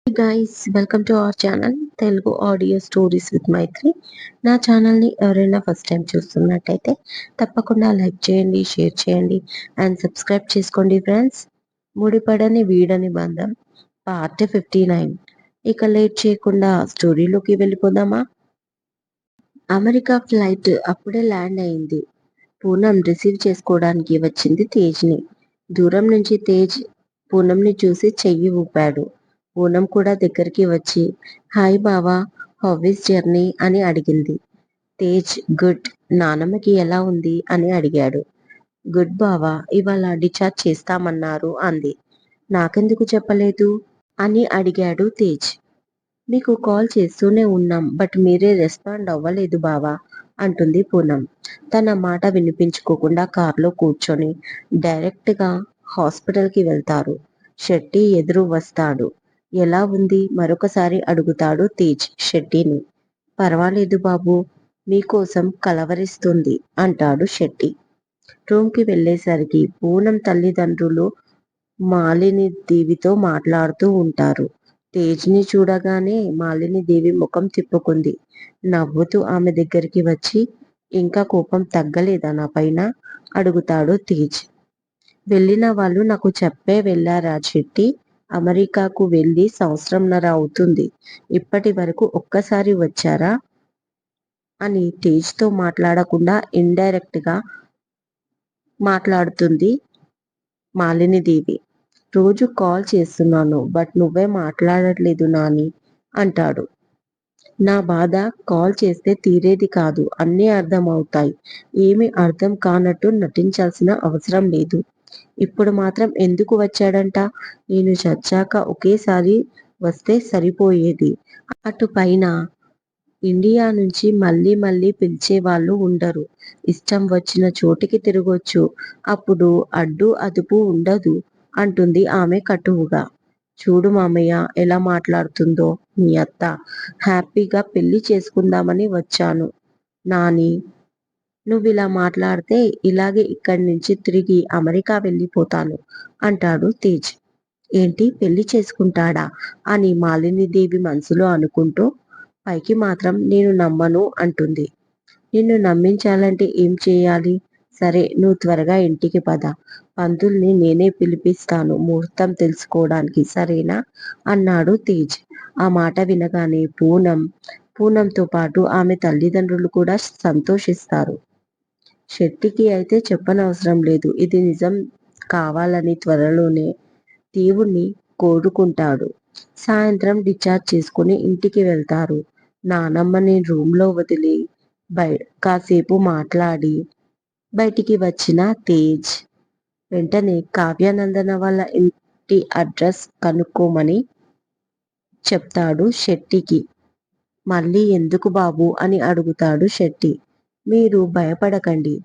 Hey guys, welcome to our channel Telugu audio stories with Maithri. నా ఛానల్ని ఎవరైనా ఫస్ట్ టైం చూస్తున్నట్టయితే తప్పకుండా లైక్ చేయండి, షేర్ చేయండి అండ్ సబ్స్క్రైబ్ చేసుకోండి ఫ్రెండ్స్. ముడిపడని వీడని బంధం పార్ట్ 59. ఇక లేట్ చేయకుండా స్టోరీలోకి వెళ్ళిపోదామా? అమెరికా ఫ్లైట్ అప్పుడే ల్యాండ్ అయింది. పూనం రిసీవ్ చేసుకోవడానికి వచ్చింది తేజ్ని. దూరం నుంచి తేజ్ పూనంని చూసి చెయ్యి ఊపాడు. పూనం కూడా దగ్గరికి వచ్చి హాయ్ బావా, హౌ ఇస్ జర్నీ అని అడిగింది. తేజ్ గుడ్. నానమ్మకి ఎలా ఉంది అని అడిగాడు. గుడ్ బావా, ఇవాళ డిశ్చార్జ్ చేస్తామన్నారు అంది. నాకెందుకు చెప్పలేదు అని అడిగాడు తేజ్. మీకు కాల్ చేస్తూనే ఉన్నాం, బట్ మీరే రెస్పాండ్ అవ్వలేదు బావా అంటుంది పూనం. తన మాట వినిపించుకోకుండా కార్లో కూర్చొని డైరెక్ట్గా హాస్పిటల్కి వెళ్తారు. శెట్టి ఎదురు వస్తాడు. ఎలా ఉంది మరొకసారి అడుగుతాడు తేజ్ శెట్టిని. పర్వాలేదు బాబు, మీకోసం కలవరిస్తుంది అంటాడు శెట్టి. రూమ్కి వెళ్ళేసరికి పూనం తల్లిదండ్రులు మాలిని దేవితో మాట్లాడుతూ ఉంటారు. తేజ్ని చూడగానే మాలిని దేవి ముఖం తిప్పుకుంది. నవ్వుతూ ఆమె దగ్గరికి వచ్చి ఇంకా కోపం తగ్గలేదా నా పైన అడుగుతాడు తేజ్. వెళ్ళిన వాళ్ళు నాకు చెప్పే వెళ్ళారా చెట్టి? అమెరికాకు వెళ్ళి సంవత్సరంన్నర అవుతుంది. ఇప్పటి వరకు ఒక్కసారి వచ్చారా అని తేజ్తో మాట్లాడకుండా ఇండైరెక్ట్ గా మాట్లాడుతుంది మాలినిదేవి. రోజు కాల్ చేస్తున్నాను, బట్ నువ్వే మాట్లాడట్లేదు నాని అంటాడు. నా బాధ కాల్ చేస్తే తీరేది కాదు, అన్నీ అర్థం అవుతాయి. ఏమీ అర్థం కానట్టు నటించాల్సిన అవసరం లేదు. ఇప్పుడు మాత్రం ఎందుకు వచ్చాడంట? నేను చచ్చాక ఒకేసారి వస్తే సరిపోయేది. అటు పైన ఇండియా నుంచి మళ్ళీ మళ్ళీ పిలిచే వాళ్ళు ఉండరు. ఇష్టం వచ్చిన చోటికి తిరగొచ్చు. అప్పుడు అడ్డు అదుపు ఉండదు అంటుంది ఆమె కటువుగా. చూడు మామయ్య ఎలా మాట్లాడుతుందో మీ అత్త. హ్యాపీగా పెళ్లి చేసుకుందామని వచ్చాను నాని. నువ్విలా మాట్లాడితే ఇలాగే ఇక్కడి నుంచి తిరిగి అమెరికా వెళ్ళిపోతాను అంటాడు తేజ్. ఏంటి పెళ్లి చేసుకుంటాడా అని మాలినీదేవి మనసులో అనుకుంటూ పైకి మాత్రం నేను నమ్మను అంటుంది. నిన్ను నమ్మించాలంటే ఏం చేయాలి? సరే నువ్వు త్వరగా ఇంటికి పద. పంతుల్ని నేనే పిలిపిస్తాను ముహూర్తం తెలుసుకోవడానికి, సరేనా అన్నాడు తేజ్. ఆ మాట వినగానే పూనంతో పాటు ఆమె తల్లిదండ్రులు కూడా సంతోషిస్తారు. శెట్టికి అయితే చెప్పనవసరం లేదు. ఇది నిజం కావాలని త్వరలోనే దేవుణ్ణి కోరుకుంటాడు. సాయంత్రం డిశ్చార్జ్ చేసుకుని ఇంటికి వెళ్తారు. నానమ్మని రూమ్లో వదిలి కాసేపు మాట్లాడి బయటికి వచ్చిన తేజ్ వెంటనే కావ్యానందన వాళ్ళ ఇంటి అడ్రస్ కనుక్కోమని చెప్తాడు శెట్టికి. మళ్ళీ ఎందుకు బాబు అని అడుగుతాడు శెట్టి. మీరు భయపడకండి.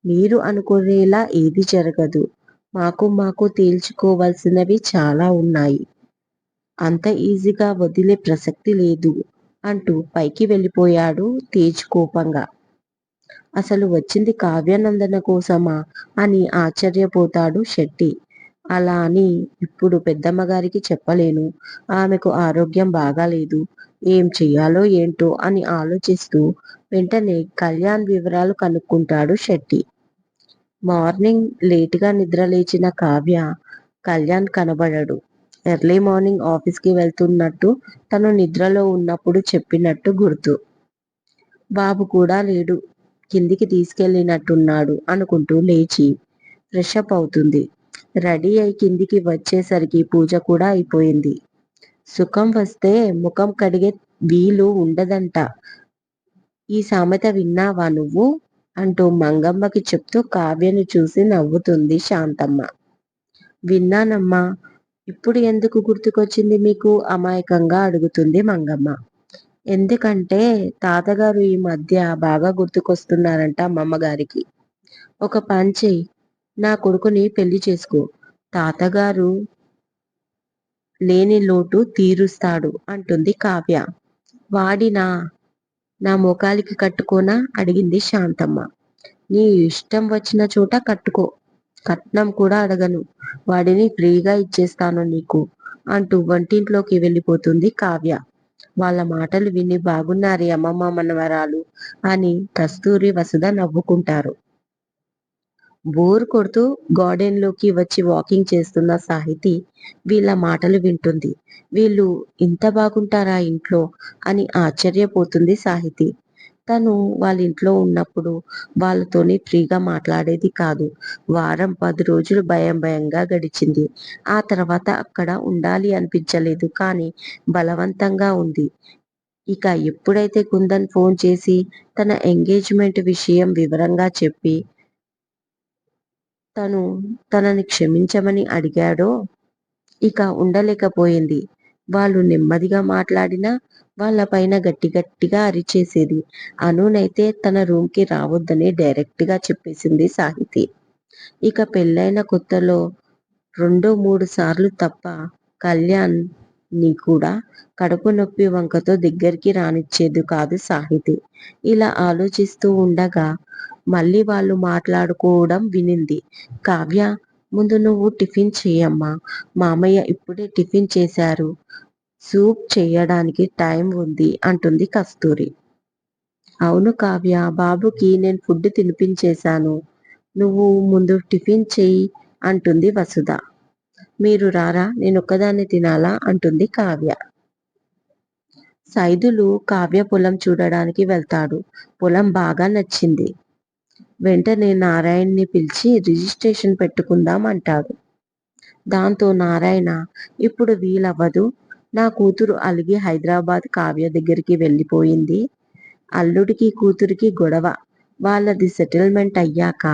మీరు అనుకునేలా ఏది జరగదు. మాకు తేల్చుకోవాల్సినవి చాలా ఉన్నాయి. అంత ఈజీగా వదిలే ప్రసక్తి లేదు అంటూ పైకి వెళ్ళిపోయాడు తేజ్ కోపంగా. అసలు వచ్చింది కావ్యానందన కోసమా అని ఆశ్చర్యపోతాడు శెట్టి. అలా అని ఇప్పుడు పెద్దమ్మగారికి చెప్పలేను. ఆమెకు ఆరోగ్యం బాగాలేదు. ఏం చెయ్యాలో ఏంటో అని ఆలోచిస్తూ వెంటనే కళ్యాణ్ వివరాలు కనుక్కుంటాడు శెట్టి. మార్నింగ్ లేటుగా నిద్రలేచిన కావ్య కళ్యాణ్ కనబడడు. ఎర్లీ మార్నింగ్ ఆఫీస్కి వెళ్తున్నట్టు తను నిద్రలో ఉన్నప్పుడు చెప్పినట్టు గుర్తు. బాబు కూడా లేడు, కిందికి తీసుకెళ్ళినట్టున్నాడు అనుకుంటూ లేచి ఫ్రెష్ అప్ అవుతుంది. రెడీ అయి కిందికి వచ్చేసరికి పూజ కూడా అయిపోయింది. సుఖం వస్తే ముఖం కడిగే వీలు ఉండదంట. ఈ సామెత విన్నావా నువ్వు అంటూ మంగమ్మకి చెప్తూ కావ్యను చూసి నవ్వుతుంది శాంతమ్మ. విన్నానమ్మా. ఇప్పుడు ఎందుకు గుర్తుకొచ్చింది మీకు అమాయకంగా అడుగుతుంది మంగమ్మ. ఎందుకంటే తాతగారు ఈ మధ్య బాగా గుర్తుకొస్తున్నారంట అమ్మమ్మగారికి. ఒక పని చెయ్యి, నా కొడుకుని పెళ్లి చేసుకో. తాతగారు లేని లోటు తీరుస్తాడు అంటుంది కావ్య. వాడినా నా మోకాలికి కట్టుకోనా అడిగింది శాంతమ్మ. నీ ఇష్టం వచ్చిన చోట కట్టుకో, కట్నం కూడా అడగను. వాడిని ఫ్రీగా ఇచ్చేస్తాను నీకు అంటూ వంటింట్లోకి వెళ్ళిపోతుంది కావ్య. వాళ్ళ మాటలు విని బాగున్నారే అమ్మమ్మ మనవరాలు అని కస్తూరి వసుధ నవ్వుకుంటారు. బోర్ కొడుతూ గార్డెన్ లోకి వచ్చి వాకింగ్ చేస్తున్న సాహితి వీళ్ళ మాటలు వింటుంది. వీళ్ళు ఇంత బాగుంటారా ఇంట్లో అని ఆశ్చర్యపోతుంది సాహితి. తను వాళ్ళ ఇంట్లో ఉన్నప్పుడు వాళ్ళతోని ఫ్రీగా మాట్లాడేది కాదు. వారం 10 రోజులు భయం భయంగా గడిచింది. ఆ తర్వాత అక్కడ ఉండాలి అనిపించలేదు, కానీ బలవంతంగా ఉంది. ఇక ఎప్పుడైతే కుందన్ ఫోన్ చేసి తన ఎంగేజ్మెంట్ విషయం వివరంగా చెప్పి తను తనని క్షమించమని అడిగాడో ఇక ఉండలేకపోయింది. వాళ్ళు నెమ్మదిగా మాట్లాడినా వాళ్ళ పైన గట్టి గట్టిగా అరిచేసేది. అనునైతే తన రూమ్‌కి రావద్దని డైరెక్ట్‌గా చెప్పేసింది సాహితి. ఇక పెళ్ళైన కొత్తలో 2, 3 సార్లు తప్ప కళ్యాణ్‌ని కూడా కడుపు నొప్పి వంకతో దగ్గరికి రానిచ్చేది కాదు సాహితి. ఇలా ఆలోచిస్తూ ఉండగా మళ్ళీ వాళ్ళు మాట్లాడుకోవడం వినింది. కావ్య, ముందు నువ్వు టిఫిన్ చెయ్యమ్మా. మామయ్య ఇప్పుడే టిఫిన్ చేశారు. సూప్ చెయ్యడానికి టైం ఉంది అంటుంది కస్తూరి. అవును కావ్య, బాబుకి నేను ఫుడ్ తినిపించేశాను. నువ్వు ముందు టిఫిన్ చెయ్యి అంటుంది వసుధ. మీరు రారా, నేనొక్కదాన్నే తినాలా అంటుంది కావ్య. సైదులు కావ్య పొలం చూడడానికి వెళ్తాడు. పొలం బాగా నచ్చింది. వెంటనే నారాయణ్ని పిలిచి రిజిస్ట్రేషన్ పెట్టుకుందాం అంటాడు. దాంతో నారాయణ, ఇప్పుడు వీలవ్వదు. నా కూతురు అలిగి హైదరాబాద్ కావ్య దగ్గరికి వెళ్ళిపోయింది. అల్లుడికి కూతురికి గొడవ. వాళ్ళది సెటిల్మెంట్ అయ్యాక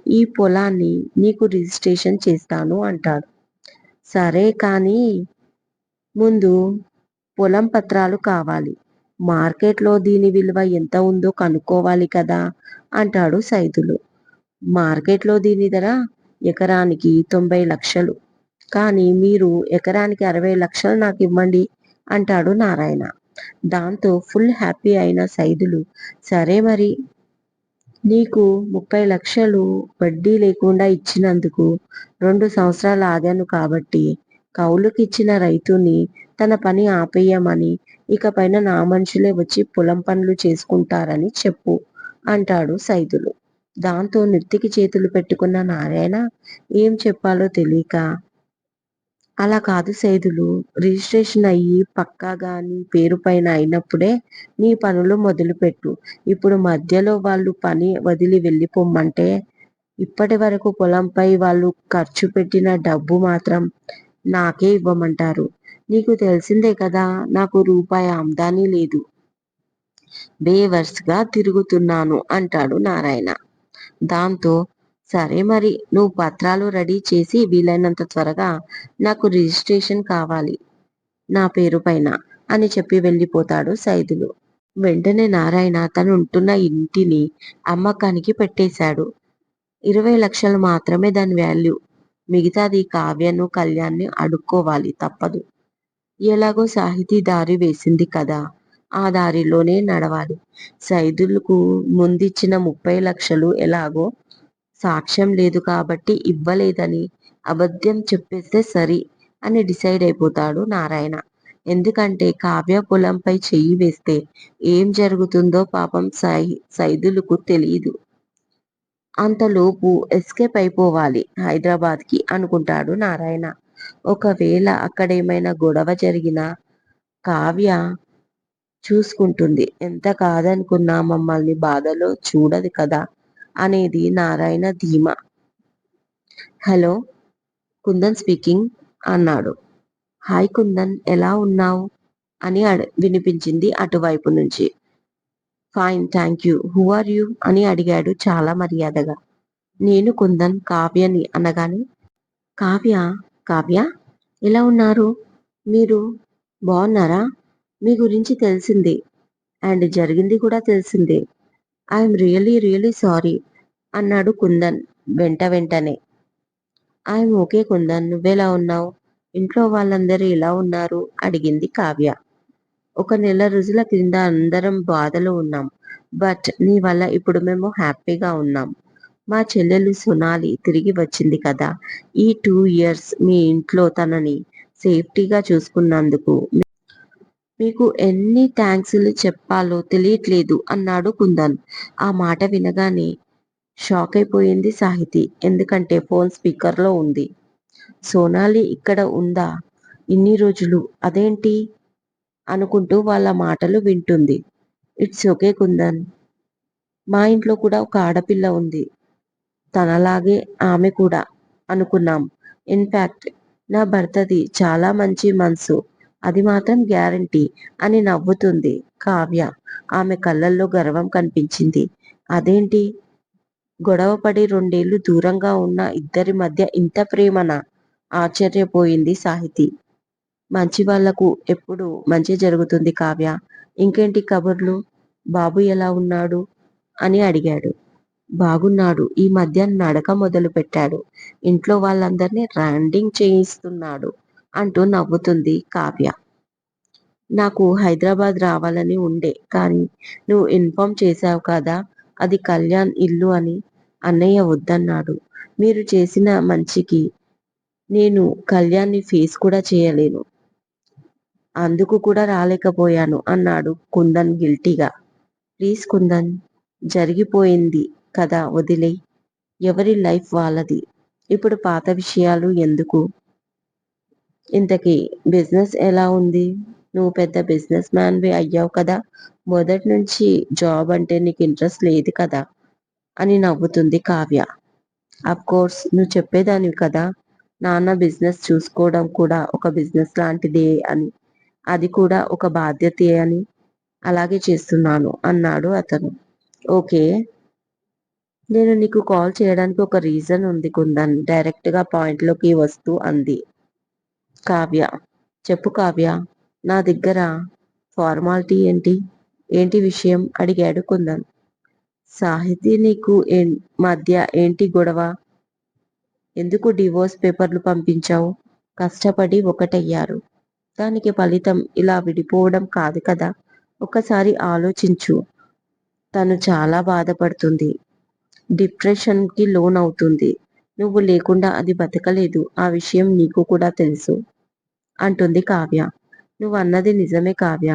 ఈ పొలాన్ని నీకు రిజిస్ట్రేషన్ చేస్తాను అంటాడు. సరే, కానీ ముందు పొలం పత్రాలు కావాలి. మార్కెట్లో దీని విలువ ఎంత ఉందో కనుక్కోవాలి కదా అంటాడు సైదులు. మార్కెట్లో దీని ధర ఎకరానికి 90 లక్షలు. కానీ మీరు ఎకరానికి 60 లక్షలు నాకు ఇవ్వండి అంటాడు నారాయణ. దాంతో ఫుల్ హ్యాపీ అయిన సైదులు, సరే మరి, నీకు 30 లక్షలు వడ్డీ లేకుండా ఇచ్చినందుకు 2 సంవత్సరాలు ఆగాను కాబట్టి కౌలుకిచ్చిన రైతుని తన పని ఆపేయమని, ఇకపైన నా మనుషులే వచ్చి పొలం పనులు చేసుకుంటారని చెప్పు అంటాడు సైదులు. దాంతో నెత్తికి చేతులు పెట్టుకున్న నారాయణ ఏం చెప్పాలో తెలియక, అలా కాదు సైదులు, రిజిస్ట్రేషన్ అయ్యి పక్కాగా నీ పేరు పైన అయినప్పుడే నీ పనులు మొదలుపెట్టు. ఇప్పుడు మధ్యలో వాళ్ళు పని వదిలి వెళ్ళిపోమ్మంటే ఇప్పటి వరకు పొలంపై వాళ్ళు ఖర్చు పెట్టిన డబ్బు మాత్రం నాకే ఇవ్వమంటారు. నీకు తెలిసిందే కదా, నాకు రూపాయి ఆమ్దానీ లేదు. బేవర్స్‌గా తిరుగుతున్నాను అంటాడు నారాయణ. దాంతో సరే మరి, నువ్వు పత్రాలు రెడీ చేసి వీలైనంత త్వరగా నాకు రిజిస్ట్రేషన్ కావాలి నా పేరు పైన అని చెప్పి వెళ్ళిపోతాడు సైదులు. వెంటనే నారాయణ తనుంటున్న ఇంటిని అమ్మకానికి పెట్టేశాడు. 20 లక్షలు మాత్రమే దాని వాల్యూ. మిగతాది కావ్యను కళ్యాణ్‌ని అడుక్కోవాలి తప్పదు. ఎలాగో సాహితీ దారి వేసింది కదా, ఆ దారిలోనే నడవాలి. సైదులకు ముందిచ్చిన 30 లక్షలు ఎలాగో సాక్ష్యం లేదు కాబట్టి ఇవ్వలేదని అబద్ధం చెప్పేస్తే సరి అని డిసైడ్ అయిపోతాడు నారాయణ. ఎందుకంటే కావ్య పొలంపై చెయ్యి వేస్తే ఏం జరుగుతుందో పాపం సైదులకు తెలీదు. అంతలోపు ఎస్కేప్ అయిపోవాలి హైదరాబాద్కి అనుకుంటాడు నారాయణ. ఒకవేళ అక్కడేమైనా గొడవ జరిగినా కావ్య చూసుకుంటుంది. ఎంత కాదనుకున్నా మమ్మల్ని బాధలో చూడదు కదా అనేది నారాయణ ధీమా. హలో, కుందన్ స్పీకింగ్ అన్నాడు. హాయ్ కుందన్, ఎలా ఉన్నావ్ అని వినిపించింది అటువైపు నుంచి. Fine thank you, who are you అని అడిగాడు చాలా మర్యాదగా. నేను కుందన్, కావ్యని అనగానే కావ్య, కావ్య ఎలా ఉన్నారు మీరు, బాగున్నారా, మీ గురించి తెలిసిందే అండ్ జరిగింది కూడా తెలిసిందే. ఐఎమ్ రియలీ సారీ అన్నాడు కుందన్ వెంటనే. ఐఎమ్ ఓకే కుందన్, నువ్వెలా ఉన్నావు, ఇంట్లో వాళ్ళందరూ ఎలా ఉన్నారు అడిగింది కావ్య. ఒక నెల రోజుల క్రింద అందరం బాధలో ఉన్నాం. బట్ నీ వల్ల ఇప్పుడు మేము హ్యాపీగా ఉన్నాం. మా చెల్లెలు సొనాలి తిరిగి వచ్చింది కదా. ఈ 2 ఇయర్స్ మీ ఇంట్లో తనని సేఫ్టీగా చూసుకున్నందుకు మీకు ఎన్ని థ్యాంక్స్‌లు చెప్పాలో తెలియట్లేదు అన్నాడు కుందన్. ఆ మాట వినగానే షాకయిపోయింది సాహితి. ఎందుకంటే ఫోన్ స్పీకర్‌లో ఉంది. సోనాలి ఇక్కడ ఉందా ఇన్ని రోజులు? అదేంటి? అనుకుంటూ వాళ్ళ మాటలు వింటుంది. It's okay kundan. మా ఇంట్లో కూడా ఒక ఆడపిల్ల ఉంది. తనలాగే ఆమె కూడా అనుకున్నాం. ఇన్‌ఫాక్ట్ నా భర్తది చాలా మంచి మనసు. అది మాత్రం గ్యారంటీ అని నవ్వుతుంది కావ్య. ఆమె కళ్ళల్లో గర్వం కనిపించింది. అదేంటి? గొడవపడి 2 ఏళ్లు దూరంగా ఉన్న ఇద్దరి మధ్య ఇంత ప్రేమనా? ఆశ్చర్యపోయింది సాహితి. మంచి వాళ్లకు ఎప్పుడు మంచే జరుగుతుంది కావ్య. ఇంకేంటి కబుర్లు? బాబు ఎలా ఉన్నాడు? అని అడిగాడు. బాగున్నాడు. ఈ మధ్య నడక మొదలుపెట్టాడు. ఇంట్లో వాళ్ళందర్నీ రన్నింగ్ చేయిస్తున్నాడు అంటూ నవ్వుతుంది కావ్య. నాకు హైదరాబాద్ రావాలని ఉండే కానీ నువ్వు ఇన్ఫార్మ్ చేశావు కదా అది కళ్యాణ్ ఇల్లు అని. అన్నయ్య వద్దన్నాడు. మీరు చేసిన మంచికి నేను కళ్యాణ్‌ని ఫేస్ కూడా చేయలేను. అందుకు కూడా రాలేకపోయాను అన్నాడు కుందన్ గిల్టీగా. ప్లీజ్ కుందన్, జరిగిపోయింది కదా వదిలేయ్. ఎవరి లైఫ్ వాళ్ళది. ఇప్పుడు పాత విషయాలు ఎందుకు? ఇంతకీ బిజినెస్ ఎలా ఉంది? నువ్వు పెద్ద బిజినెస్ మ్యాన్‌వి అయ్యావు కదా! మొదటి నుంచి జాబ్ అంటే నీకు ఇంట్రెస్ట్ లేదు కదా! అని నవ్వుతుంది కావ్య. అఫ్‌కోర్స్ నువ్వు చెప్పేదానివి కదా! నాన్న బిజినెస్ చూసుకోవడం కూడా ఒక బిజినెస్ లాంటిదే అని. అది కూడా ఒక బాధ్యతే అని. అలాగే చేస్తున్నాను అన్నాడు అతను. ఓకే. నేను నీకు కాల్ చేయడానికి ఒక రీజన్ ఉంది కుందన్ డైరెక్ట్‌గా పాయింట్‌లోకి వస్తూ అంది కావ్య. చెప్పు కావ్య. నా దగ్గర ఫార్మాలిటీ ఏంటి? ఏంటి విషయం? అడిగాడు కుందన్. సాహితీ నీకు మధ్య ఏంటి గొడవ? ఎందుకు డివోర్స్ పేపర్లు పంపించావు? కష్టపడి ఒకటయ్యారు. దానికి ఫలితం ఇలా విడిపోవడం కాదు కదా! ఒక్కసారి ఆలోచించు. తను చాలా బాధపడుతుంది. డిప్రెషన్‌కి లోనవుతుంది. నువ్వు లేకుండా అది బతకలేదు. ఆ విషయం నీకు కూడా తెలుసు అంటుంది కావ్య. నువ్వన్నది నిజమే కావ్య.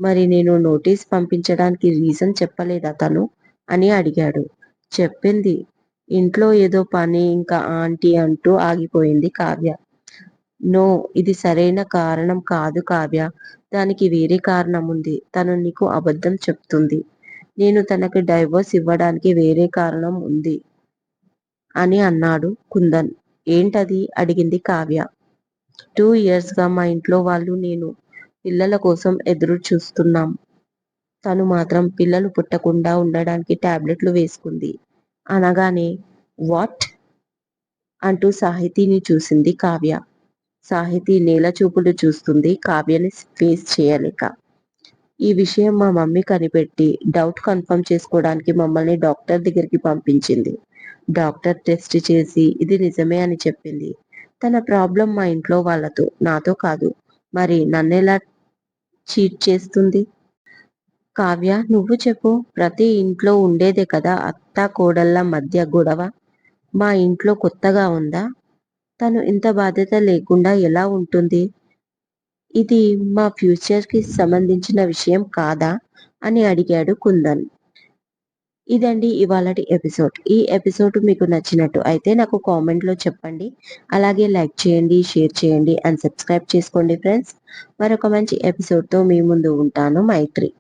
మరి నేను నోటీస్ పంపించడానికి రీజన్ చెప్పలేదా తను? అని అడిగాడు. చెప్పింది. ఇంట్లో ఏదో పని ఇంకా ఆంటీ అంటూ ఆగిపోయింది కావ్య. నో, ఇది సరైన కారణం కాదు కావ్య. దానికి వేరే కారణముంది. తను నీకు అబద్ధం చెప్తుంది. నేను తనకి డైవోర్స్ ఇవ్వడానికి వేరే కారణం ఉంది అని అన్నాడు కుందన్. ఏంటది? అడిగింది కావ్య. 2 ఇయర్స్‌గా మా ఇంట్లో వాళ్ళు నేను పిల్లల కోసం ఎదురు చూస్తున్నాం. తను మాత్రం పిల్లలు పుట్టకుండా ఉండడానికి టాబ్లెట్లు వేసుకుంది అనగానే వాట్? అంటూ సాహితీని చూసింది కావ్య. సాహితీ నేల చూపులు చూస్తుంది కావ్యని ఫేస్ చేయలేక. ఈ విషయం మా మమ్మీ కనిపెట్టి డౌట్ కన్ఫర్మ్ చేసుకోవడానికి మమ్మల్ని డాక్టర్ దగ్గరికి పంపించింది. డాక్టర్ టెస్ట్ చేసి ఇది నిజమే అని చెప్పింది. తన ప్రాబ్లం మా ఇంట్లో వాళ్ళతో, నాతో కాదు. మరి నన్నెలా చీట్ చేస్తుంది? కావ్య నువ్వు చెప్పు. ప్రతి ఇంట్లో ఉండేదే కదా అత్తా కోడళ్ళ మధ్య గొడవ. మా ఇంట్లో కొత్తగా ఉందా? తను ఇంత బాధ్యత లేకుండా ఎలా ఉంటుంది? ఇది మా ఫ్యూచర్‌కి సంబంధించిన విషయం కాదా? అని అడిగాడు కుందన్. ఇదండి ఇవాళటి ఎపిసోడ్. ఈ ఎపిసోడ్ మీకు నచ్చినట్టు అయితే నాకు కామెంట్‌లో చెప్పండి. అలాగే లైక్ చేయండి, షేర్ చేయండి అండ్ సబ్స్క్రైబ్ చేసుకోండి ఫ్రెండ్స్. మరొక మంచి ఎపిసోడ్‌తో మీ ముందు ఉంటాను మైత్రి.